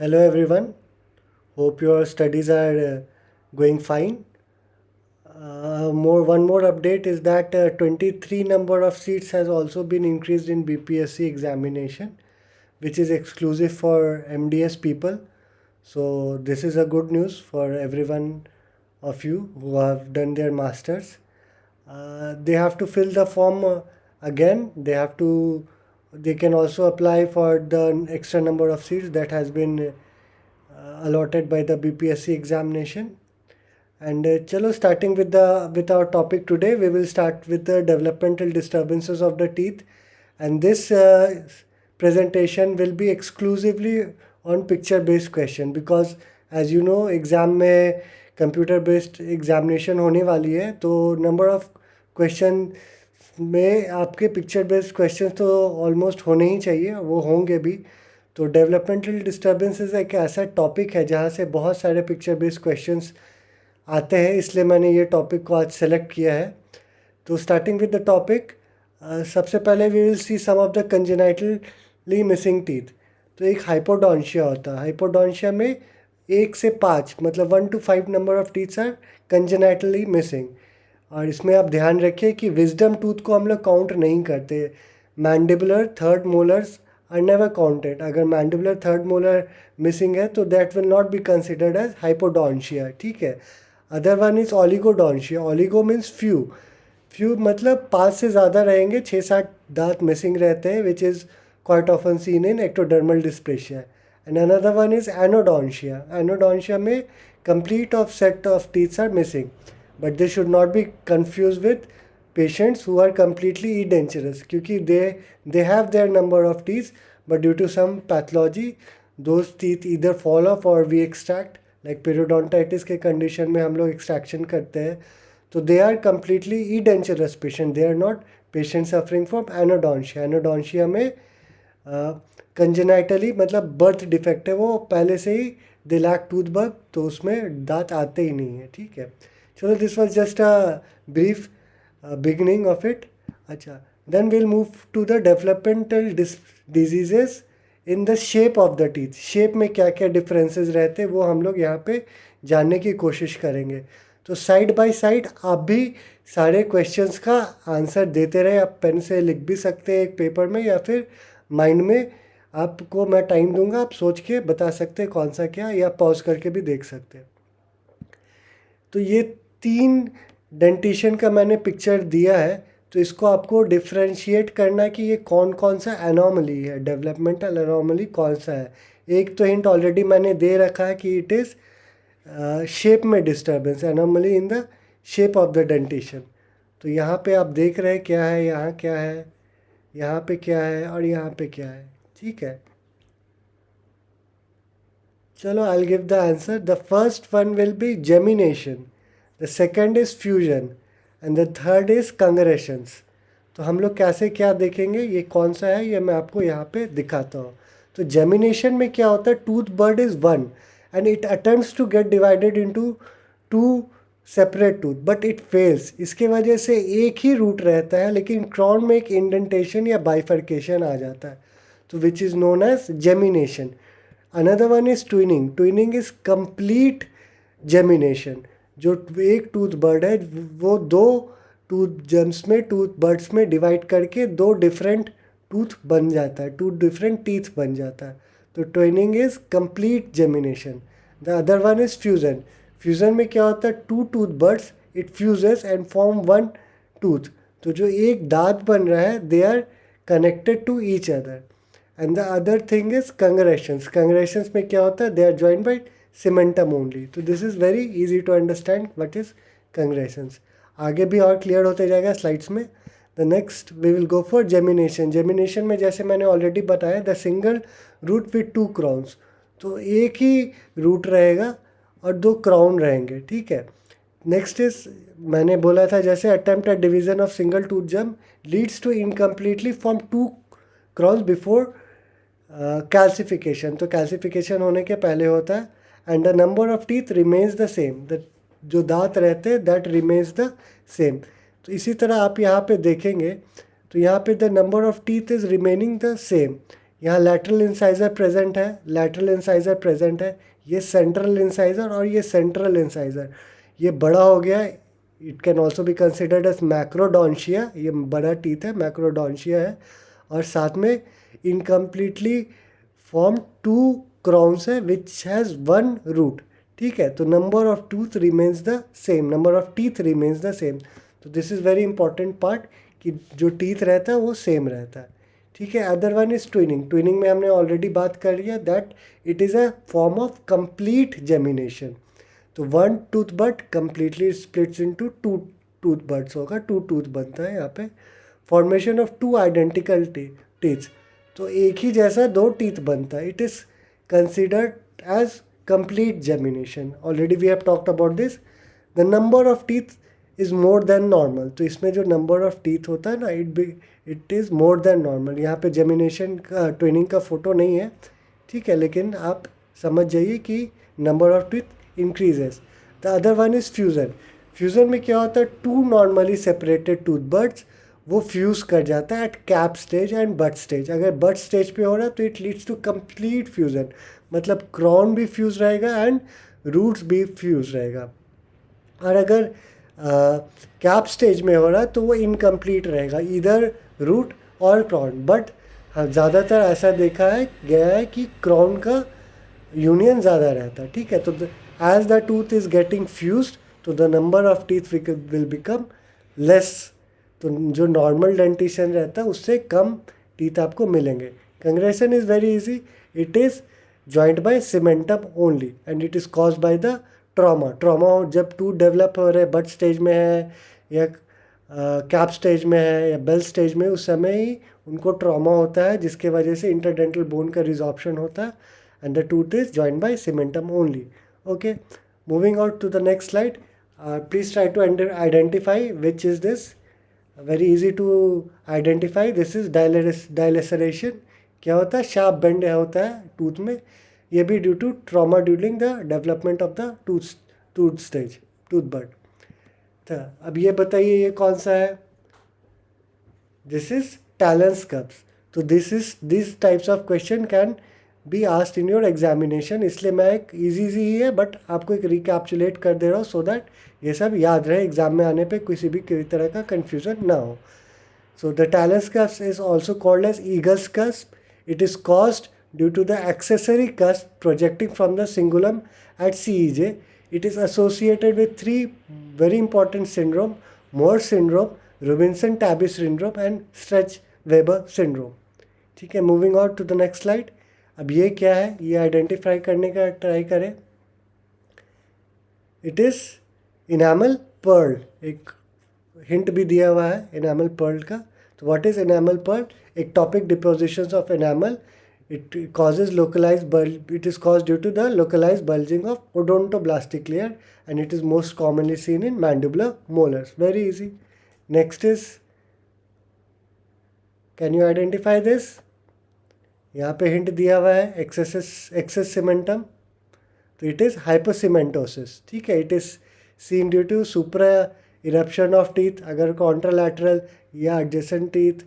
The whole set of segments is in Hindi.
Hello everyone. Hope your studies are going fine. One more update is that 23 number of seats has also been increased in BPSC examination, which is exclusive for MDS people. So this is a good news for everyone of you who have done their masters. They have to fill the form again. They can also apply for the extra number of seats that has been allotted by the BPSC examination. And chalo, starting with our topic today, we will start with the developmental disturbances of the teeth, and this presentation will be exclusively on picture-based question because as you know exam में कंप्यूटर बेस्ड एग्जामिनेशन होने वाली है तो नंबर ऑफ क्वेश्चन में आपके पिक्चर बेस्ड क्वेश्चन तो ऑलमोस्ट होने ही चाहिए, वो होंगे भी। तो डेवलपमेंटल डिस्टर्बेंसेस एक ऐसा टॉपिक है जहाँ से बहुत सारे पिक्चर बेस्ड क्वेश्चंस आते हैं, इसलिए मैंने ये टॉपिक को आज सेलेक्ट किया है। तो स्टार्टिंग विद द टॉपिक, सबसे पहले we will see some of the congenitally missing teeth. तो एक हाइपोडोंशिया होता है। हाइपोडोंशिया में 1 से 5 मतलब 1 to 5 number of teeths are congenitally missing. और इसमें आप ध्यान रखिए कि विजडम टूथ को हम लोग काउंट नहीं करते। Mandibular third molars are never counted. अगर मैंडिबुलर थर्ड मोलर मिसिंग है तो that will not be considered as hypodontia, ठीक है। Other one is oligodontia. Oligo means few मतलब 5 से ज़्यादा रहेंगे, 6-7 दांत मिसिंग रहते हैं, which is quite often seen in ectodermal dysplasia. And another one is anodontia. Anodontia में complete of set of teeths are missing, but they should not be confuse with patients who are completely edenturous क्योंकि they have their number of teeth but due to some pathology those teeth either fall off or we extract, like periodontitis के condition में हम लोग extraction करते हैं। तो they are completely edenturous patient, they are not patient suffering from anodontia। anodontia में कंजेनाइटली मतलब बर्थ डिफेक्ट है, वो पहले से ही दे लैक टूथ बर्थ, तो उसमें दांत आते ही नहीं है, ठीक है। चलो, this was just a brief beginning of it. अच्छा, then will move to the developmental diseases in the shape of the teeth. Shape में क्या क्या डिफरेंसेस रहते हैं वो हम लोग यहाँ पे जानने की कोशिश करेंगे। तो साइड बाय साइड आप भी सारे क्वेश्चंस का आंसर देते रहे। आप पेन से लिख भी सकते हैं एक पेपर में, या फिर माइंड में आपको मैं टाइम दूंगा, आप सोच के बता सकते हैं कौन सा क्या, या पॉज करके भी देख सकते हैं। तो ये 3 डेंटिशन का मैंने पिक्चर दिया है, तो इसको आपको डिफ्रेंशिएट करना है कि ये कौन कौन सा एनॉमली है, डेवलपमेंटल एनॉमली कौन सा है। एक तो हिंट ऑलरेडी मैंने दे रखा है कि इट इज़ शेप में disturbance, anomaly in the shape of the dentition. तो यहाँ पे आप देख रहे हैं क्या है, यहाँ क्या है, यहाँ पे क्या है और यहाँ पे क्या है, ठीक है। चलो, I will give the answer. The first one will be gemination, the second is fusion and the third is concrescence. तो हम लोग कैसे क्या देखेंगे, ये कौन सा है, ये मैं आपको यहाँ पे दिखाता हूँ। तो जेमिनेशन में क्या होता है, tooth bud is one and it attempts to get divided into 2 separate tooth but it fails. इसके वजह से एक ही रूट रहता है, लेकिन क्राउन में एक इंडेंटेशन या बाइफर्केशन आ जाता है, तो which is known as gemination. Another one is twinning. Twinning is complete gemination. जो एक टूथ बर्ड है वो 2 टूथ जम्स में, टूथ बर्ड्स में डिवाइड करके 2 डिफरेंट टूथ बन जाता है, 2 डिफरेंट टीथ बन जाता है। तो twinning is complete gemination. The other one is fusion. Fusion में क्या होता है, 2 tooth buds it fuses and form 1 tooth. तो जो एक दांत बन रहा है they are connected to each other. And the other thing is concrescence. Concrescence में क्या होता है, they are joined by cementum only. तो this is very easy to understand what is concrescence. आगे भी और क्लियर होते जाएगा स्लाइड्स में। The next we will go for gemination. Gemination में जैसे मैंने ऑलरेडी बताया, the single root with 2 crowns. तो एक ही रूट रहेगा और 2 क्राउन रहेंगे, ठीक है। नेक्स्ट इज, मैंने बोला था जैसे attempt at division of single tooth germ leads to incompletely form 2 crowns before calcification. तो कैल्सिफिकेशन होने के पहले होता है। And the number of teeth remains the same, the जो दांत रहते हैं दैट रिमेन्स द सेम। तो इसी तरह आप यहाँ पे देखेंगे, तो यहाँ पे the number of teeth is remaining the same. यहाँ लैटरल इंसाइजर प्रेजेंट है, लैटरल इंसाइजर प्रेजेंट है, ये सेंट्रल इंसाइजर और ये सेंट्रल इंसाइजर, ये बड़ा हो गया। It can also be considered as macrodontia, ये बड़ा टीथ है, मैक्रोडोंशिया है। और साथ में इनकम्प्लीटली फॉर्म टू क्राउन्स है विच हैज़ वन रूट। ठीक है, तो number of tooth remains the same, number of teeth remains the same. तो this is very important part कि जो टीथ रहता है वो सेम रहता है। ठीक है, other one is twinning. Twinning में हमने ऑलरेडी बात कर लिया that it is a form of complete gemination. तो one tooth bud completely splits into two tooth buds होगा, टू टूथ बनता है यहाँ पे। Formation of two identical teeth, तो एक ही जैसा दो टीथ बनता है। It is considered as complete gemination. Already we have talked about this. The number of teeth is more than normal, तो इसमें जो नंबर ऑफ टीथ होता है ना, it is more than normal. यहाँ पे जेमिनेशन का ट्विनिंग का फोटो नहीं है, ठीक है, लेकिन आप समझ जाइए कि number of teeth increases. The other one is fusion. Fusion में क्या होता है, two normally separated tooth buds वो फ्यूज़ कर जाता है at cap stage and bud stage. अगर बट स्टेज पे हो रहा है तो it leads to complete fusion, मतलब क्राउन भी फ्यूज़ रहेगा एंड रूट्स भी फ्यूज़ रहेगा। और अगर कैप स्टेज में हो रहा है तो वो इनकम्प्लीट रहेगा, इधर रूट और क्राउन। बट हाँ, ज़्यादातर ऐसा देखा है गया है कि क्राउन का यूनियन ज़्यादा रहता है। ठीक है, तो as the tooth is getting fused तो the number of teeth will become less. तो जो नॉर्मल डेंटिशन रहता है उससे कम टीथ आपको मिलेंगे। Concrescence is very easy, it is joint by cementum only and it is caused by the trauma. Trauma जब टूथ डेवलप हो रहे बट स्टेज में है या कैप स्टेज में है या बेल स्टेज में, उस समय ही उनको ट्रॉमा होता है जिसके वजह से इंटरडेंटल बोन का रिजॉर्प्शन होता है and the tooth is joint by cementum only. Okay, moving out to the next slide. Please try to identify which is this. Very easy to identify, this is dilaceration. क्या होता है, शार्प बेंड होता है टूथ में, ये भी due to trauma during the development of the tooth stage, tooth bud. तो अब ये बताइए ये कौन सा है, दिस इज टैलेंस कप्स। तो this types of question can be asked in your examination, इसलिए मैं एक इजी ही है बट आपको एक रिकैप्चुलेट कर दे रहा हूँ सो दैट ये सब याद रहे एग्जाम में आने पे किसी भी तरह का कन्फ्यूजन ना हो। So the talus cusp is also called as eagle's cusp. It is caused due to the accessory cusp projecting from the cingulum at CEJ. It is associated with three very important syndrome: Moore syndrome, Robinson-Tabby syndrome and Stretch-Weber syndrome. ठीक है, moving out to the next slide. अब ये क्या है, ये आइडेंटिफाई करने का ट्राई करें। इट इज़ इनामल पर्ल, एक हिंट भी दिया हुआ है इनामल पर्ल का। तो what is enamel pearl, ectopic depositions of enamel. It causes localized it is caused due to the localized bulging of odontoblastic layer and it is most commonly seen in mandibular molars. Very easy. Next is, can you identify this? यहाँ पे हिंट दिया हुआ है एक्सेस सीमेंटम, तो इट इज़ हाइपोसीमेंटोसिस। ठीक है, it is seen due to supra eruption of teeth, अगर कॉन्ट्रालैटरल या एडजेसेंट टीथ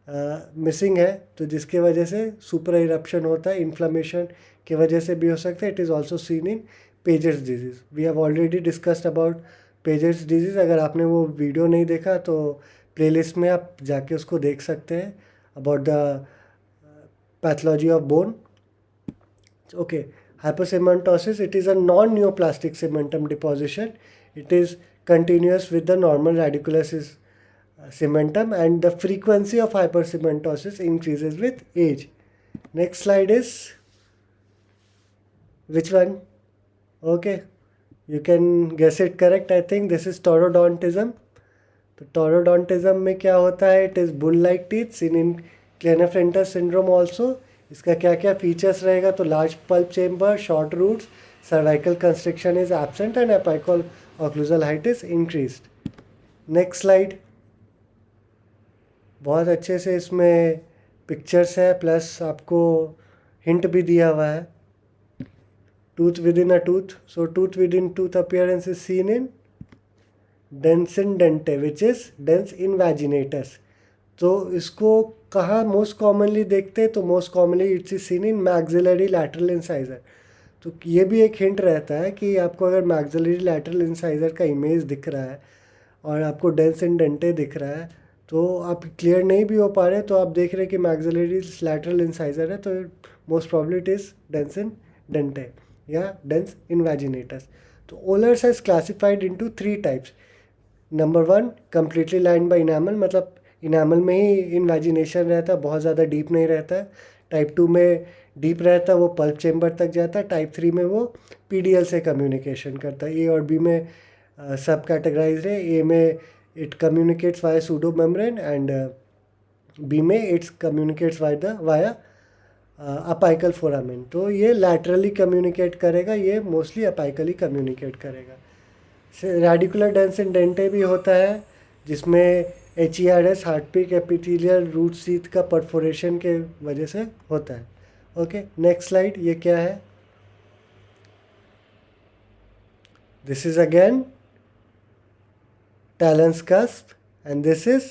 मिसिंग है तो जिसके वजह से सुप्रा इरप्शन होता है, इन्फ्लेमेशन की वजह से भी हो सकता है। It is also seen in Paget's disease. We have already discussed about Paget's disease, अगर आपने वो वीडियो नहीं देखा तो प्लेलिस्ट में आप जाके उसको देख सकते हैं, about the pathology of bone. Okay, hypocementosis, it is a non-neoplastic cementum deposition. It is continuous with the normal radiculus cementum and the frequency of hypercementosis increases with age. Next slide is which one? Okay, you can guess it correct. I think this is taurodontism. तो taurodontism में क्या होता है, it is bull-like teeth seen in Klinefelter syndrome also. इसका क्या क्या फीचर्स रहेगा, तो large pulp chamber, short roots, cervical constriction is absent and apical occlusal height is increased. Next slide. बहुत अच्छे से इसमें पिक्चर्स है प्लस आपको हिंट भी दिया हुआ है। Tooth within a tooth, so tooth within tooth appearance is seen in dens in dente which is dens invaginatus. तो इसको कहाँ मोस्ट कॉमनली देखते हैं, तो most commonly it's is seen in maxillary lateral incisor. तो ये भी एक हिंट रहता है कि आपको अगर मैक्सिलरी लैटरल इंसाइजर का इमेज दिख रहा है और आपको डेंस इंडेंटे दिख रहा है, तो आप क्लियर नहीं भी हो पा रहे, तो आप देख रहे हैं कि मैक्सिलरी लैटरल इंसाइजर है, तो most probably it is dens in dente या डेंस इनवैजिनेटस। तो Oehlers has classified into 3 types. Number 1, completely line by enamel, मतलब इनामल में ही इनवैजिनेशन रहता है, बहुत ज़्यादा डीप नहीं रहता है। टाइप 2 में डीप रहता है, वो पल्प चेम्बर तक जाता है। टाइप 3 में वो पीडीएल से कम्युनिकेशन करता है। ए और बी में सब कैटेगराइज है। ए में it communicates via pseudo membrane and B में its communicates via apical foramen. तो ये लैटरली कम्युनिकेट करेगा, ये मोस्टली अपाइकली कम्युनिकेट करेगा। रेडिकुलर डेंस इंडेंटे भी होता है, जिसमें HERS Hertwig epithelial root sheath का परफोरेशन के वजह से होता है। ओके, नेक्स्ट स्लाइड, ये क्या है? This is again talus cusp and this is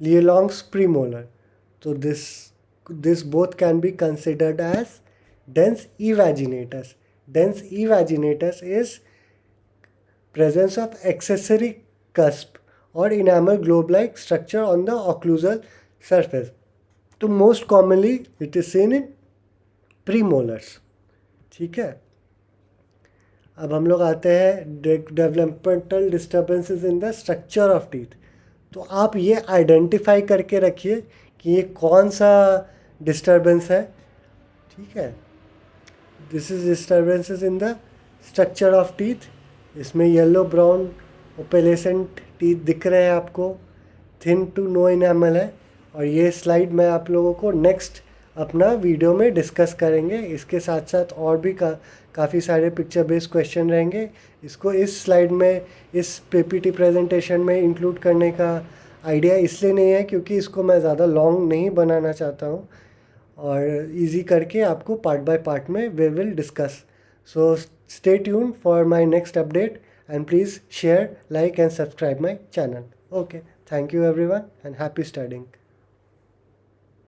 Lielong's premolar. So this both can be considered as dense evaginatus. Dense evaginatus is presence of accessory cusp or enamel globe-like structure on the occlusal surface. तो most commonly it is seen in premolars. ठीक है, अब हम लोग आते हैं developmental disturbances in the structure of teeth. तो आप ये आइडेंटिफाई करके रखिए कि ये कौन सा डिस्टर्बेंस है। ठीक है, this is disturbances in the structure of teeth. इसमें येलो ब्राउन ओपेलेसेंट टीथ दिख रहे हैं आपको, थिन टू नो इनेमल है। और ये स्लाइड मैं आप लोगों को नेक्स्ट अपना वीडियो में डिस्कस करेंगे। इसके साथ साथ और भी काफ़ी सारे पिक्चर बेस्ड क्वेश्चन रहेंगे। इसको इस स्लाइड में, इस पीपीटी प्रेजेंटेशन में इंक्लूड करने का आइडिया इसलिए नहीं है क्योंकि इसको मैं ज़्यादा लॉन्ग नहीं बनाना चाहता हूँ, और इजी करके आपको पार्ट बाय पार्ट में we will discuss. So stay tune for my next update and please share, like and subscribe my channel. Okay, thank you everyone and happy studying.